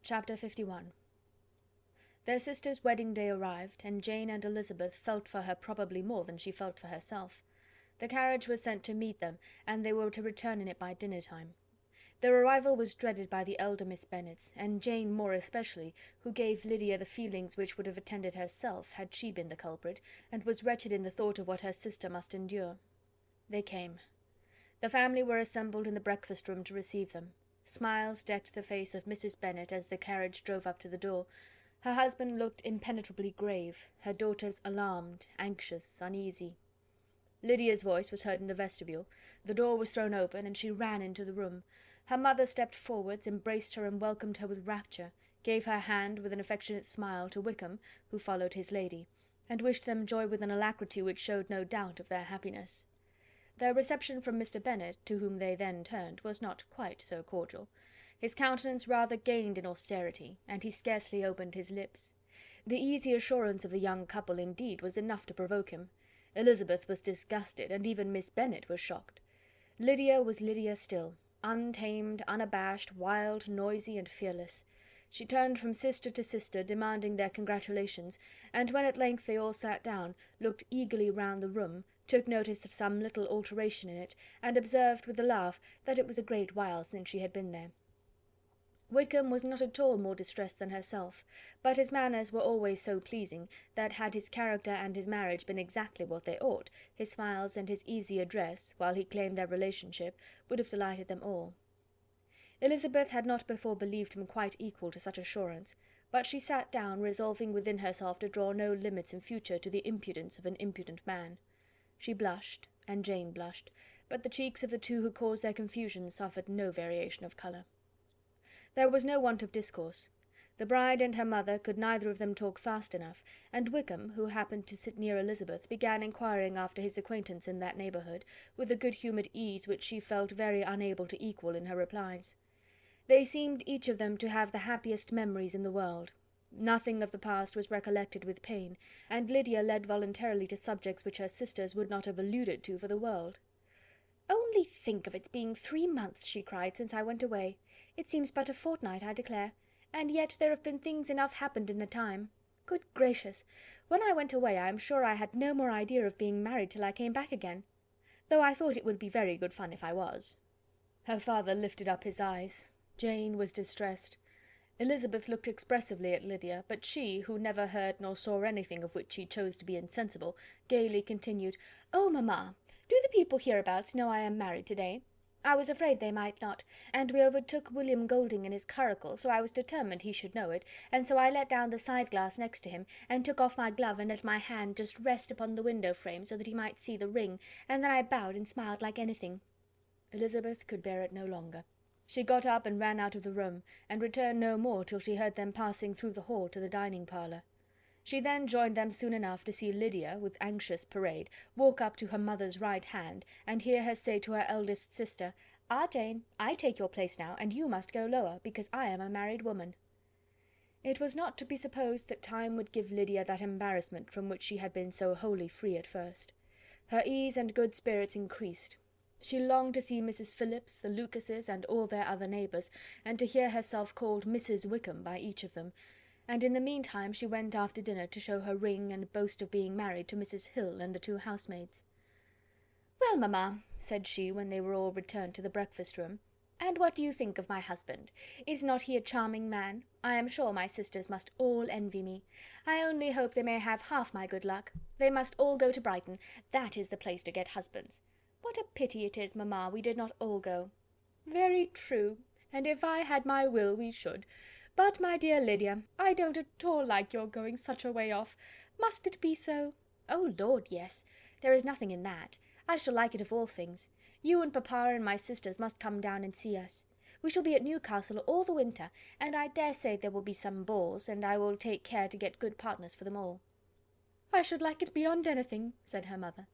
Chapter 51. Their sister's wedding day arrived, and Jane and Elizabeth felt for her probably more than she felt for herself. The carriage was sent to meet them, and they were to return in it by dinner time. Their arrival was dreaded by the elder Miss Bennets, and Jane more especially, who gave Lydia the feelings which would have attended herself had she been the culprit, and was wretched in the thought of what her sister must endure. They came. The family were assembled in the breakfast-room to receive them. Smiles decked the face of Mrs. Bennet as the carriage drove up to the door. Her husband looked impenetrably grave, her daughters alarmed, anxious, uneasy. Lydia's voice was heard in the vestibule. The door was thrown open, and she ran into the room. Her mother stepped forwards, embraced her and welcomed her with rapture, gave her hand with an affectionate smile to Wickham, who followed his lady, and wished them joy with an alacrity which showed no doubt of their happiness. Their reception from Mr. Bennet, to whom they then turned, was not quite so cordial. His countenance rather gained in austerity, and he scarcely opened his lips. The easy assurance of the young couple, indeed, was enough to provoke him. Elizabeth was disgusted, and even Miss Bennet was shocked. Lydia was Lydia still, untamed, unabashed, wild, noisy, and fearless. She turned from sister to sister, demanding their congratulations, and when at length they all sat down, looked eagerly round the room, took notice of some little alteration in it, and observed with a laugh that it was a great while since she had been there. Wickham was not at all more distressed than herself, but his manners were always so pleasing, that had his character and his marriage been exactly what they ought, his smiles and his easy address, while he claimed their relationship, would have delighted them all. Elizabeth had not before believed him quite equal to such assurance, but she sat down, resolving within herself to draw no limits in future to the impudence of an impudent man. She blushed, and Jane blushed, but the cheeks of the two who caused their confusion suffered no variation of colour. There was no want of discourse. The bride and her mother could neither of them talk fast enough, and Wickham, who happened to sit near Elizabeth, began inquiring after his acquaintance in that neighbourhood, with a good-humoured ease which she felt very unable to equal in her replies. They seemed each of them to have the happiest memories in the world. Nothing of the past was recollected with pain, and Lydia led voluntarily to subjects which her sisters would not have alluded to for the world. "Only think of its being 3 months," she cried, "since I went away. It seems but a fortnight, I declare, and yet there have been things enough happened in the time. Good gracious! When I went away I am sure I had no more idea of being married till I came back again, though I thought it would be very good fun if I was." Her father lifted up his eyes. Jane was distressed. Elizabeth looked expressively at Lydia, but she, who never heard nor saw anything of which she chose to be insensible, gaily continued, "Oh, mamma, do the people hereabouts know I am married to-day? I was afraid they might not, and we overtook William Golding in his curricle, so I was determined he should know it, and so I let down the side-glass next to him, and took off my glove and let my hand just rest upon the window-frame so that he might see the ring, and then I bowed and smiled like anything." Elizabeth could bear it no longer. She got up and ran out of the room, and returned no more till she heard them passing through the hall to the dining-parlour. She then joined them soon enough to see Lydia, with anxious parade, walk up to her mother's right hand, and hear her say to her eldest sister, "Ah, Jane, I take your place now, and you must go lower, because I am a married woman." It was not to be supposed that time would give Lydia that embarrassment from which she had been so wholly free at first. Her ease and good spirits increased. She longed to see Mrs. Phillips, the Lucases, and all their other neighbours, and to hear herself called Mrs. Wickham by each of them, and in the meantime she went after dinner to show her ring and boast of being married to Mrs. Hill and the 2 housemaids. "Well, mamma," said she, when they were all returned to the breakfast-room, "and what do you think of my husband? Is not he a charming man? I am sure my sisters must all envy me. I only hope they may have half my good luck. They must all go to Brighton. That is the place to get husbands. What a pity it is, mamma, we did not all go." "Very true, and if I had my will we should. But, my dear Lydia, I don't at all like your going such a way off. Must it be so?" "Oh, Lord, yes. There is nothing in that. I shall like it of all things. You and papa and my sisters must come down and see us. We shall be at Newcastle all the winter, and I dare say there will be some balls, and I will take care to get good partners for them all." "I should like it beyond anything," said her mother.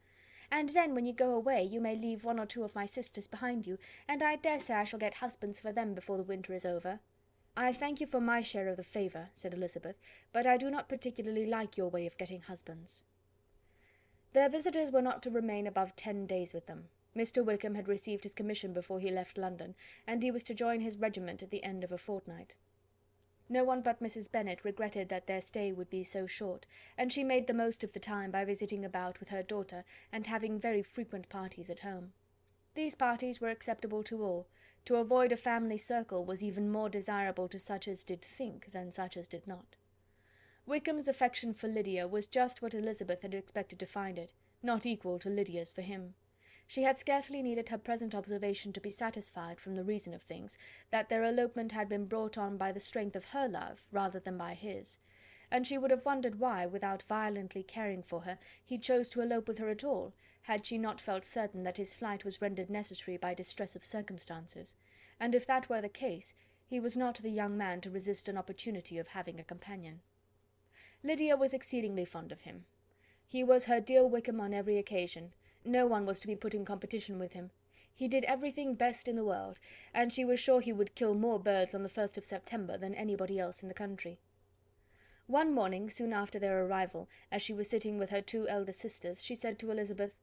"And then when you go away you may leave 1 or 2 of my sisters behind you, and I dare say I shall get husbands for them before the winter is over." "I thank you for my share of the favour," said Elizabeth, "but I do not particularly like your way of getting husbands." Their visitors were not to remain above 10 days with them. Mr. Wickham had received his commission before he left London, and he was to join his regiment at the end of a fortnight. No one but Mrs. Bennet regretted that their stay would be so short, and she made the most of the time by visiting about with her daughter, and having very frequent parties at home. These parties were acceptable to all. To avoid a family circle was even more desirable to such as did think than such as did not. Wickham's affection for Lydia was just what Elizabeth had expected to find it, not equal to Lydia's for him. She had scarcely needed her present observation to be satisfied, from the reason of things, that their elopement had been brought on by the strength of her love rather than by his, and she would have wondered why, without violently caring for her, he chose to elope with her at all, had she not felt certain that his flight was rendered necessary by distress of circumstances, and if that were the case, he was not the young man to resist an opportunity of having a companion. Lydia was exceedingly fond of him. He was her dear Wickham on every occasion. No one was to be put in competition with him. He did everything best in the world, and she was sure he would kill more birds on the 1st of September than anybody else in the country. One morning, soon after their arrival, as she was sitting with her 2 elder sisters, she said to Elizabeth,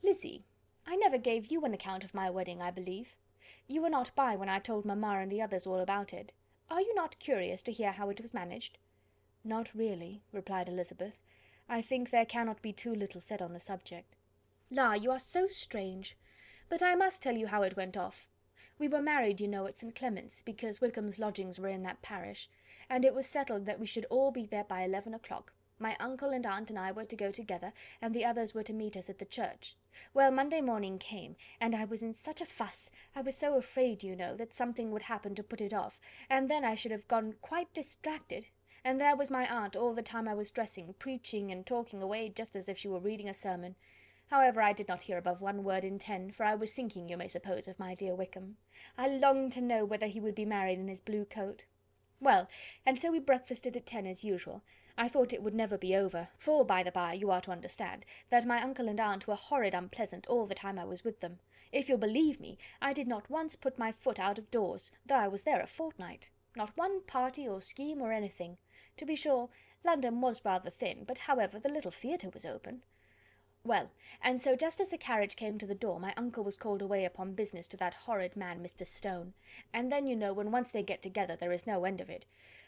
"Lizzie, I never gave you an account of my wedding, I believe. You were not by when I told mamma and the others all about it. Are you not curious to hear how it was managed?" "Not really," replied Elizabeth. "I think there cannot be too little said on the subject." "La, you are so strange! But I must tell you how it went off. We were married, you know, at St. Clement's, because Wickham's lodgings were in that parish, and it was settled that we should all be there by 11 o'clock. My uncle and aunt and I were to go together, and the others were to meet us at the church. Well, Monday morning came, and I was in such a fuss. I was so afraid, you know, that something would happen to put it off, and then I should have gone quite distracted. And there was my aunt all the time I was dressing, preaching and talking away just as if she were reading a sermon. However, I did not hear above 1 word in 10, for I was thinking, you may suppose, of my dear Wickham. I longed to know whether he would be married in his blue coat. Well, and so we breakfasted at 10 as usual. I thought it would never be over, for, by the by, you are to understand, that my uncle and aunt were horrid unpleasant all the time I was with them. If you'll believe me, I did not once put my foot out of doors, though I was there a fortnight. Not one party or scheme or anything. To be sure, London was rather thin, but however, the little theatre was open. Well, and so just as the carriage came to the door, my uncle was called away upon business to that horrid man, Mr. Stone. And then, you know, when once they get together, there is no end of it.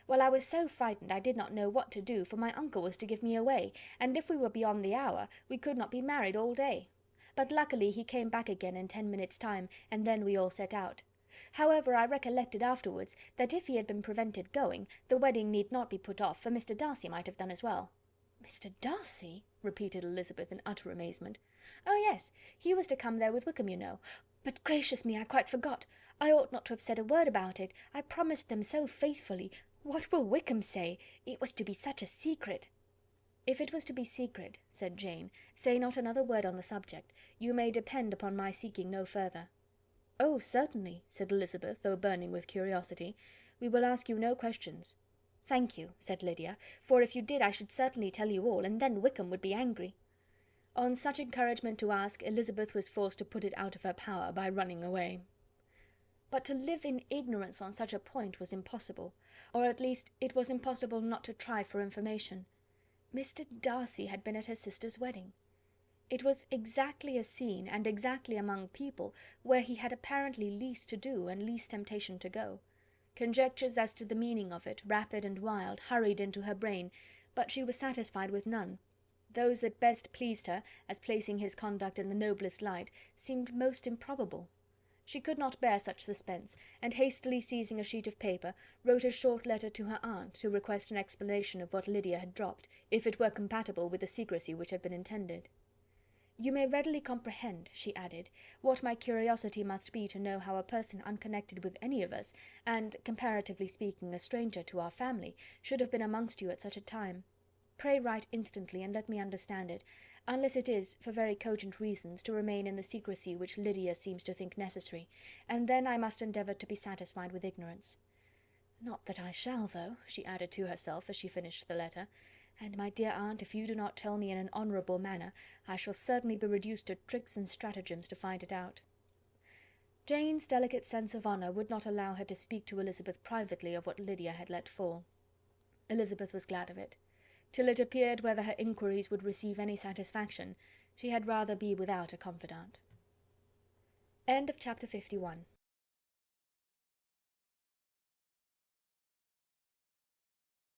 Well, I was so frightened I did not know what to do, for my uncle was to give me away, and if we were beyond the hour, we could not be married all day. But luckily he came back again in 10 minutes' time, and then we all set out. However, I recollected afterwards that if he had been prevented going, the wedding need not be put off, for Mr. Darcy might have done as well." "Mr. Darcy?" repeated Elizabeth in utter amazement. "Oh yes, he was to come there with Wickham, you know. But gracious me, I quite forgot. I ought not to have said a word about it. I promised them so faithfully. What will Wickham say? It was to be such a secret." "If it was to be secret," said Jane, "say not another word on the subject. You may depend upon my seeking no further." "Oh, certainly," said Elizabeth, though burning with curiosity. "We will ask you no questions." "Thank you," said Lydia, "for if you did I should certainly tell you all, and then Wickham would be angry." On such encouragement to ask, Elizabeth was forced to put it out of her power by running away. But to live in ignorance on such a point was impossible, or at least it was impossible not to try for information. Mr. Darcy had been at her sister's wedding. It was exactly a scene, and exactly among people, where he had apparently least to do and least temptation to go. Conjectures as to the meaning of it, rapid and wild, hurried into her brain, but she was satisfied with none. Those that best pleased her, as placing his conduct in the noblest light, seemed most improbable. She could not bear such suspense, and hastily seizing a sheet of paper, wrote a short letter to her aunt to request an explanation of what Lydia had dropped, if it were compatible with the secrecy which had been intended. "You may readily comprehend," she added, "what my curiosity must be to know how a person unconnected with any of us, and, comparatively speaking, a stranger to our family, should have been amongst you at such a time. Pray write instantly, and let me understand it, unless it is, for very cogent reasons, to remain in the secrecy which Lydia seems to think necessary, and then I must endeavour to be satisfied with ignorance. Not that I shall, though," she added to herself as she finished the letter, "and, my dear aunt, if you do not tell me in an honourable manner, I shall certainly be reduced to tricks and stratagems to find it out." Jane's delicate sense of honour would not allow her to speak to Elizabeth privately of what Lydia had let fall. Elizabeth was glad of it. Till it appeared whether her inquiries would receive any satisfaction, she had rather be without a confidant. End of chapter 51.